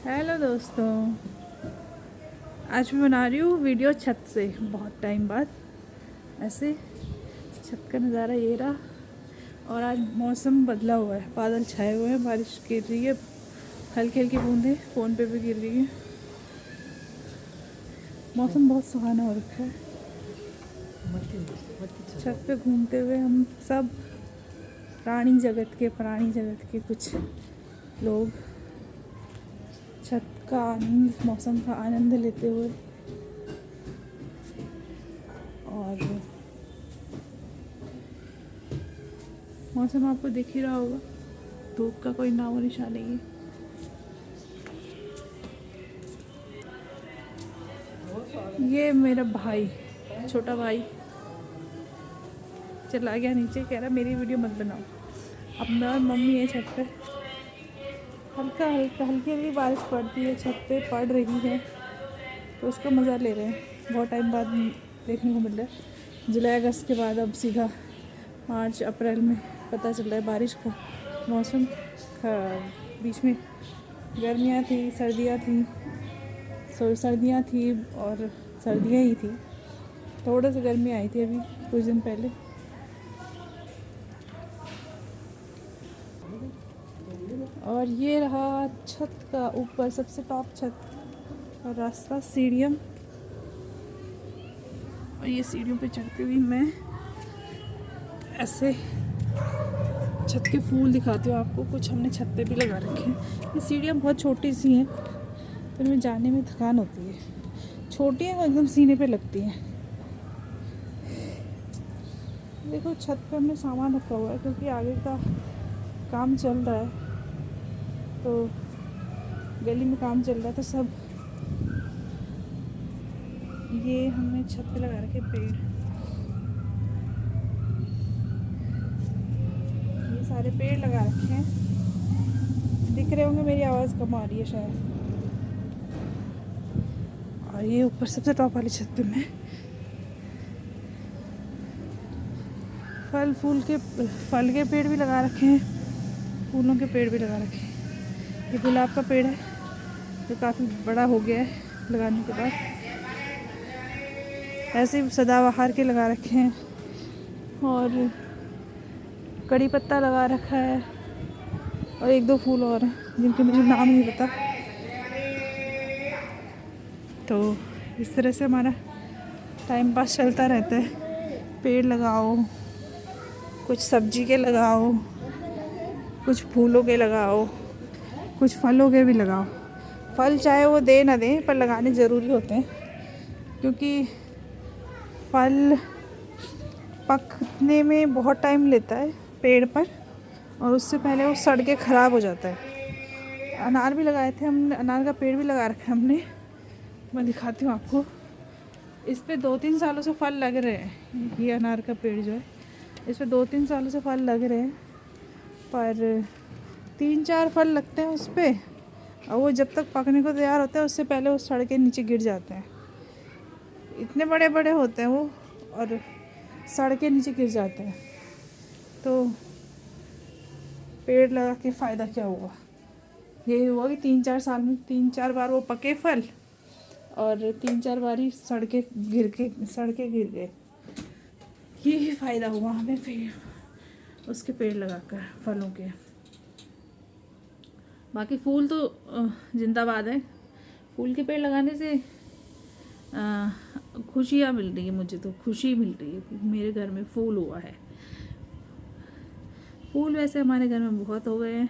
Hello दोस्तों, आज मैं बना रही हूँ वीडियो छत से बहुत टाइम बाद। ऐसे छत का नज़ारा ये रहा। और आज मौसम बदला हुआ है, बादल छाए हुए हैं, बारिश गिर रही है, हल्की हल्की बूंदें फ़ोन पे भी गिर रही है। मौसम बहुत सुहाना हो रखा है। छत पे घूमते हुए हम सब प्राणी जगत के कुछ लोग छत का आनंद, मौसम का आनंद लेते हुए, और मौसम आपको दिख ही रहा होगा, धूप का कोई नामो निशान नहीं है। ये मेरा भाई, छोटा भाई चला गया नीचे, कह रहा मेरी वीडियो मत बनाओ। अब मैं और मम्मी है छत पे, हल्की हल्की बारिश पड़ती है, छत पे पड़ रही है, तो उसका मज़ा ले रहे हैं। बहुत टाइम बाद देखने को मिल रहा है। जुलाई अगस्त के बाद अब सीधा मार्च अप्रैल में पता चल रहा है बारिश का मौसम का। बीच में गर्मियाँ थी, सर्दियाँ थी और सर्दियाँ ही थी। थोड़ा सा गर्मी आई थी अभी कुछ दिन पहले। और ये रहा छत का ऊपर सबसे टॉप छत और रास्ता सीढ़ियाँ। और ये सीढ़ियों पे चढ़ती हुई मैं ऐसे छत के फूल दिखाती हूँ आपको। कुछ हमने छत पे भी लगा रखे हैं। ये सीढ़ियाँ बहुत छोटी सी हैं, तो इनमें जाने में थकान होती है। छोटी हैं, एकदम सीने पे लगती हैं। देखो छत पे हमने सामान रखा हुआ है, क्योंकि आगे का काम चल रहा है, तो गली में काम चल रहा है, तो सब ये हमने छत पे लगा रखे पेड़। ये सारे पेड़ लगा रखे हैं, दिख रहे होंगे, मेरी आवाज़ कम आ रही है शायद। और ये ऊपर सबसे टॉप वाली छत पे मैं फल के पेड़ भी लगा रखे हैं, फूलों के पेड़ भी लगा रखे हैं। ये गुलाब का पेड़ है जो काफ़ी बड़ा हो गया है लगाने के बाद। ऐसे ही सदाबहार के लगा रखे हैं, और कड़ी पत्ता लगा रखा है, और एक दो फूल और हैं जिनके मुझे नाम नहीं पता। तो इस तरह से हमारा टाइम पास चलता रहता है। पेड़ लगाओ, कुछ सब्जी के लगाओ, कुछ फूलों के लगाओ, कुछ फलों के भी लगाओ। फल चाहे वो दे ना दे, पर लगाने ज़रूरी होते हैं, क्योंकि फल पकने में बहुत टाइम लेता है पेड़ पर, और उससे पहले वो सड़ के ख़राब हो जाता है। अनार भी लगाए थे हमने, अनार का पेड़ भी लगा रखा है हमने। मैं दिखाती हूँ आपको। इस पे 2-3 सालों से फल लग रहे हैं। ये अनार का पेड़ जो है, इस पे 2-3 सालों से फल लग रहे हैं, पर 3-4 फल लगते हैं उस पर, और वो जब तक पकने को तैयार होता है उससे पहले वो सड़ के नीचे गिर जाते हैं। इतने बड़े बड़े होते हैं वो, और सड़ के नीचे गिर जाते हैं। तो पेड़ लगा के फ़ायदा क्या हुआ? ये हुआ कि 3-4 साल में 3-4 बार वो पके फल, और 3-4 बार ही सड़ के गिर गए। ये फ़ायदा हुआ हमें फिर उसके पेड़ लगाकर फलों के। बाकी फूल तो जिंदाबाद है। फूल के पेड़ लगाने से खुशियाँ मिल रही है, मुझे तो खुशी मिल रही है। मेरे घर में फूल हुआ है। फूल वैसे हमारे घर में बहुत हो गए हैं,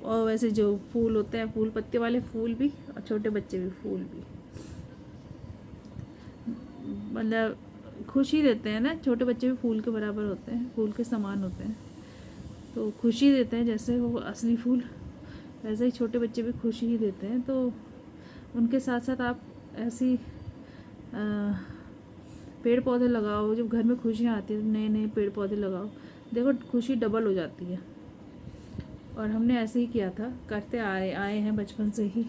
और वैसे जो फूल होते हैं, फूल पत्ते वाले फूल भी, और छोटे बच्चे भी फूल भी, मतलब खुशी देते हैं ना। छोटे बच्चे भी फूल के बराबर होते हैं, फूल के समान होते हैं, तो खुशी देते हैं। जैसे वो असली फूल, वैसे ही छोटे बच्चे भी खुशी ही देते हैं। तो उनके साथ साथ आप ऐसी पेड़ पौधे लगाओ। जब घर में खुशियाँ आती हैं, नए नए पेड़ पौधे लगाओ, देखो खुशी डबल हो जाती है। और हमने ऐसे ही किया था, करते आए हैं बचपन से ही,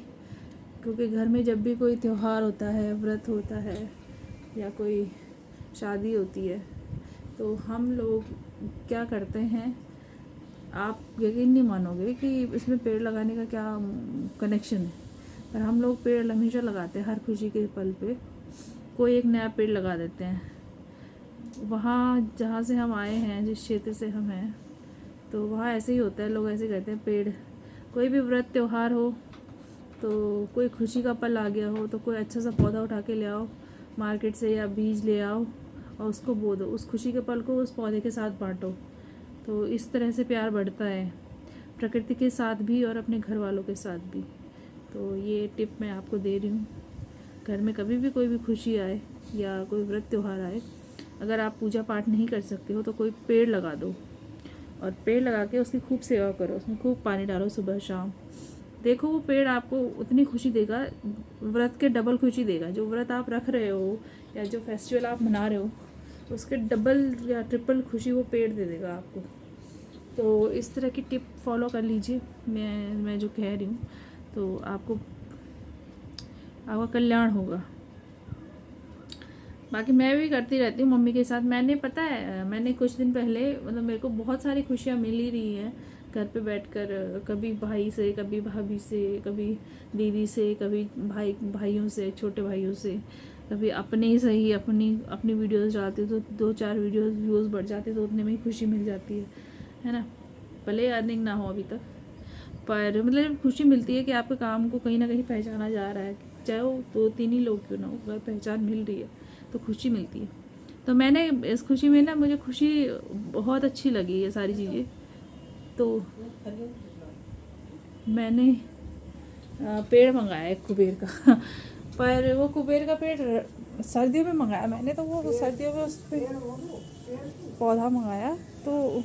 क्योंकि घर में जब भी कोई त्यौहार होता है, व्रत होता है, या कोई शादी होती है, तो हम लोग क्या करते हैं, आप यकीन नहीं मानोगे कि इसमें पेड़ लगाने का क्या कनेक्शन है। पर हम लोग पेड़ हमेशा लगाते हैं, हर खुशी के पल पे कोई एक नया पेड़ लगा देते हैं। वहाँ जहाँ से हम आए हैं, जिस क्षेत्र से हम हैं, तो वहाँ ऐसे ही होता है, लोग ऐसे कहते हैं पेड़, कोई भी व्रत त्यौहार हो, तो कोई खुशी का पल आ गया हो, तो कोई अच्छा सा पौधा उठा के ले आओ मार्केट से या बीज ले आओ और उसको बो दो, उस खुशी के पल को उस पौधे के साथ बांटो। तो इस तरह से प्यार बढ़ता है प्रकृति के साथ भी और अपने घर वालों के साथ भी। तो ये टिप मैं आपको दे रही हूँ। घर में कभी भी कोई भी खुशी आए या कोई व्रत त्यौहार आए, अगर आप पूजा पाठ नहीं कर सकते हो तो कोई पेड़ लगा दो, और पेड़ लगा के उसकी खूब सेवा करो, उसमें खूब पानी डालो सुबह शाम। देखो वो पेड़ आपको उतनी खुशी देगा, व्रत के डबल खुशी देगा। जो व्रत आप रख रहे हो या जो फेस्टिवल आप मना रहे हो, उसके डबल या ट्रिपल खुशी वो पेड़ दे देगा आपको। तो इस तरह की टिप फॉलो कर लीजिए, मैं जो कह रही हूँ, तो आपका कल्याण होगा। बाकी मैं भी करती रहती हूँ मम्मी के साथ। मैंने पता है, मैंने कुछ दिन पहले, मतलब मेरे को बहुत सारी खुशियाँ मिल ही रही हैं घर पे बैठकर, कभी भाई से, कभी भाभी से, कभी दीदी से, कभी भाइयों से, छोटे भाइयों से, कभी अपने ही सही, अपनी वीडियोस डालती हूँ तो 2-4 वीडियोस व्यूज़ बढ़ जाते, तो उतने में ही खुशी मिल जाती है ना। भले अर्निंग ना हो अभी तक, पर मतलब खुशी मिलती है कि आपके काम को कहीं ना कहीं पहचाना जा रहा है, चाहे वो 2-3 ही लोग क्यों ना हो, अगर पहचान मिल रही है तो खुशी मिलती है। तो मैंने इस खुशी में ना, मुझे खुशी बहुत अच्छी लगी ये सारी चीज़ें। तो मैंने पेड़ मंगाया एक कुबेर का पर वो कुबेर का पेड़ सर्दियों में मंगाया मैंने, तो वो सर्दियों में उस पर पौधा मंगाया, तो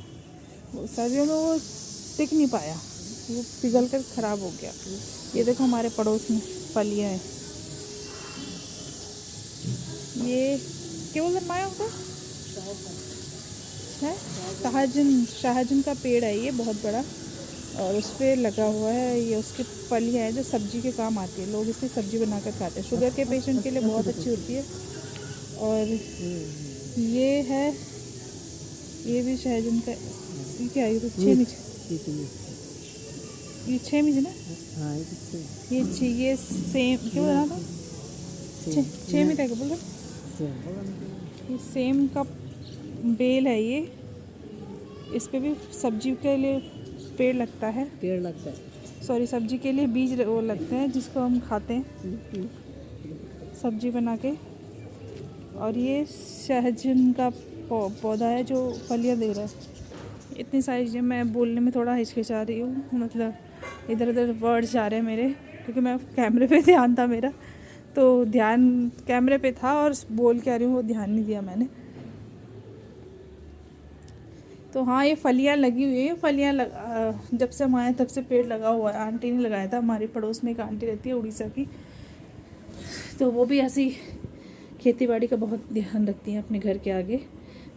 सर्दियों में वो टिक नहीं पाया, वो पिघल कर ख़राब हो गया। ये देखो हमारे पड़ोस में फलियाँ हैं, ये क्या बोलते माया होता है, शाहजन का पेड़ है ये, बहुत बड़ा, और उस पर लगा हुआ है ये, उसकी फलियाँ हैं जो सब्जी के काम आती है, लोग इससे सब्जी बनाकर खाते हैं, शुगर के पेशेंट के लिए बहुत अच्छी होती है। और ये है, ये भी शाहजन का, ये क्या है, ये तो 6 मिर्च, ये 6 मिर्च ना, ये सेम क्यों बना था, 6 मिर्च क्या बोल रहे, ये सेम का बेल है ये, इस पे भी सब्जी के लिए पेड़ लगता है, सॉरी सब्जी के लिए बीज वो लगते हैं जिसको हम खाते हैं सब्जी बना के। और ये सहजन का पौधा है जो फलियाँ दे रहा है। इतनी सारी चीज़ें, मैं बोलने में थोड़ा हिचकिचा रही हूँ, मतलब इधर उधर वर्ड्स जा रहे हैं मेरे, क्योंकि मैं कैमरे पे ध्यान था मेरा, तो ध्यान कैमरे पे था और बोल के आ रही हूँ, वो ध्यान नहीं दिया मैंने। तो हाँ, ये फलियाँ लगी हुई है, जब से हम आए तब से पेड़ लगा हुआ है। आंटी ने लगाया था, हमारे पड़ोस में एक आंटी रहती है उड़ीसा की, तो वो भी ऐसी खेती बाड़ी का बहुत ध्यान रखती हैं अपने घर के आगे।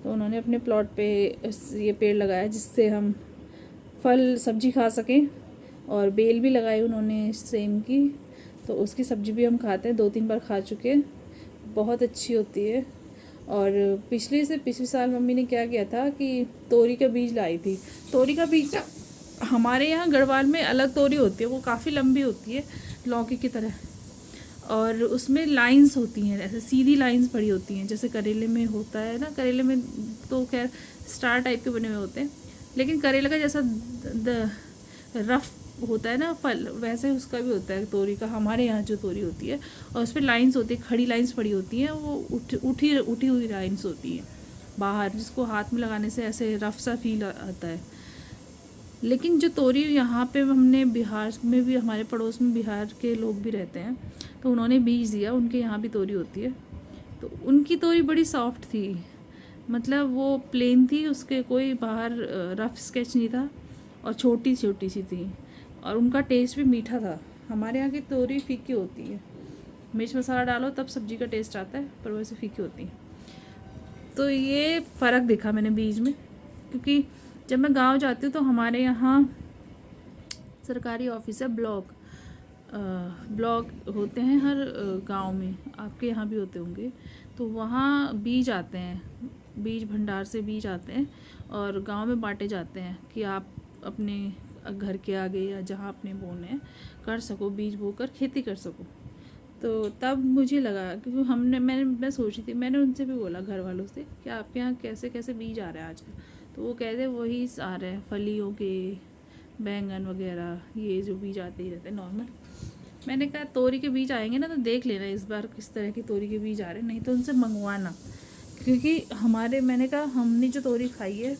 तो उन्होंने अपने प्लॉट पे ये पेड़ लगाया जिससे हम फल सब्जी खा सकें, और बेल भी लगाई उन्होंने सेम की, तो उसकी सब्जी भी हम खाते हैं, 2-3 बार खा चुके हैं, बहुत अच्छी होती है। और पिछले साल मम्मी ने क्या किया था कि तोरी का बीज लाई थी। तोरी का बीज हमारे यहाँ गढ़वाल में अलग तोरी होती है, वो काफ़ी लंबी होती है लौकी की तरह, और उसमें लाइंस होती हैं, ऐसे सीधी लाइंस पड़ी होती हैं, जैसे करेले में होता है ना। करेले में तो खैर स्टार टाइप के बने हुए होते हैं, लेकिन करेले का जैसा रफ होता है ना फल, वैसे उसका भी होता है तोरी का, हमारे यहाँ जो तोरी होती है, और उस पर लाइन्स होती है, खड़ी लाइन्स पड़ी होती हैं, वो उठी हुई लाइन्स होती हैं बाहर, जिसको हाथ में लगाने से ऐसे रफ सा फील आता है। लेकिन जो तोरी यहाँ पे हमने बिहार में भी, हमारे पड़ोस में बिहार के लोग भी रहते हैं, तो उन्होंने बीज दिया, उनके यहाँ भी तोरी होती है, तो उनकी तोरी बड़ी सॉफ्ट थी, मतलब वो प्लेन थी, उसके कोई बाहर रफ स्केच नहीं था, और छोटी छोटी सी थी, और उनका टेस्ट भी मीठा था। हमारे यहाँ की तोरी फीकी होती है, मिर्च मसाला डालो तब सब्जी का टेस्ट आता है, पर वैसे फीकी होती है। तो ये फ़र्क देखा मैंने बीज में, क्योंकि जब मैं गांव जाती हूँ तो हमारे यहाँ सरकारी ऑफिस है, ब्लॉक होते हैं हर गांव में, आपके यहाँ भी होते होंगे, तो वहाँ बीज आते हैं, बीज भंडार से बीज आते हैं और गांव में बांटे जाते हैं कि आप अपने घर के आगे या जहाँ अपने बोने हैं कर सको, बीज बोकर खेती कर सको। तो तब मुझे लगा, क्योंकि मैं सोच रही थी, मैंने उनसे भी बोला घर वालों से कि आपके यहाँ कैसे कैसे बीज आ रहे हैं आजकल। तो वो कहते वही आ रहे हैं फलियों के, बैंगन वगैरह, ये जो बीज आते ही रहते हैं नॉर्मल। मैंने कहा तोरी के बीज आएंगे ना तो देख लेना इस बार किस तरह की तोरी के बीज आ रहे हैं, नहीं तो उनसे मंगवाना। क्योंकि मैंने कहा हमने जो तोरी खाई है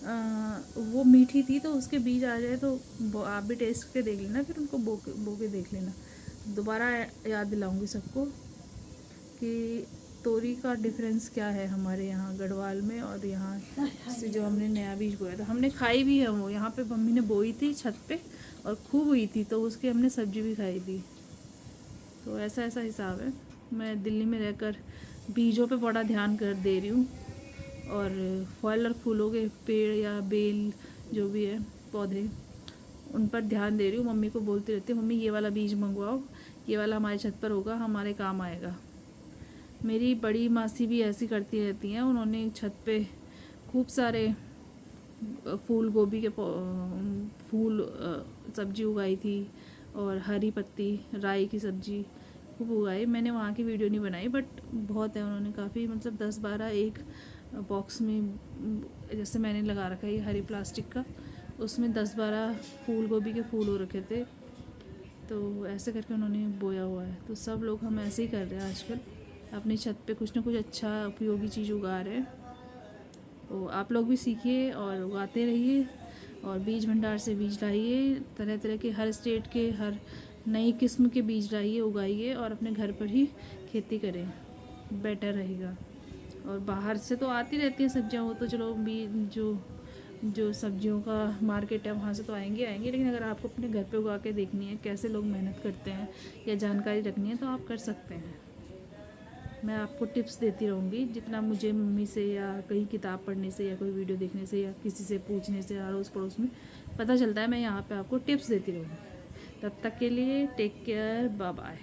वो मीठी थी, तो उसके बीज आ जाए तो आप भी टेस्ट करके देख लेना, फिर उनको बो के देख लेना। दोबारा याद दिलाऊंगी सबको कि तोरी का डिफरेंस क्या है हमारे यहाँ गढ़वाल में और यहाँ से जो हमने नया बीज बोया था। हमने खाई भी है वो, यहाँ पे मम्मी ने बोई थी छत पे और खूब हुई थी, तो उसकी हमने सब्जी भी खाई थी। तो ऐसा ऐसा हिसाब है। मैं दिल्ली में रहकर बीजों पे बड़ा ध्यान कर दे रही हूँ, और फल और फूलों के पेड़ या बेल जो भी है पौधे, उन पर ध्यान दे रही हूँ। मम्मी को बोलती रहती हूँ, मम्मी ये वाला बीज मंगवाओ, ये वाला हमारे छत पर होगा, हमारे काम आएगा। मेरी बड़ी मासी भी ऐसी करती रहती हैं, उन्होंने छत पे खूब सारे फूल गोभी के फूल सब्जी उगाई थी, और हरी पत्ती राई की सब्जी खूब उगाई। मैंने वहाँ की वीडियो नहीं बनाई, बट बहुत है, उन्होंने काफ़ी, मतलब 10-12 एक बॉक्स में, जैसे मैंने लगा रखा है ये हरी प्लास्टिक का, उसमें 10-12 फूल गोभी के फूल हो रखे थे। तो ऐसे करके उन्होंने बोया हुआ है। तो सब लोग हम ऐसे ही कर रहे हैं आजकल, अपनी छत पे कुछ ना कुछ अच्छा उपयोगी चीज़ उगा रहे हैं। तो आप लोग भी सीखिए और उगाते रहिए, और बीज भंडार से बीज लाइए, तरह तरह के हर स्टेट के हर नई किस्म के बीज लाइए, उगाइए, और अपने घर पर ही खेती करें, बेटर रहेगा। और बाहर से तो आती रहती हैं सब्जियां, वो तो चलो जो सब्जियों का मार्केट है वहाँ से तो आएंगे, लेकिन अगर आपको अपने घर पे उगा के देखनी है कैसे लोग मेहनत करते हैं या जानकारी रखनी है तो आप कर सकते हैं। मैं आपको टिप्स देती रहूँगी, जितना मुझे मम्मी से या कहीं किताब पढ़ने से या कोई वीडियो देखने से या किसी से पूछने से अड़ोस पड़ोस में पता चलता है, मैं यहाँ पे आपको टिप्स देती रहूँगी। तब तक के लिए टेक केयर, बाय बाय।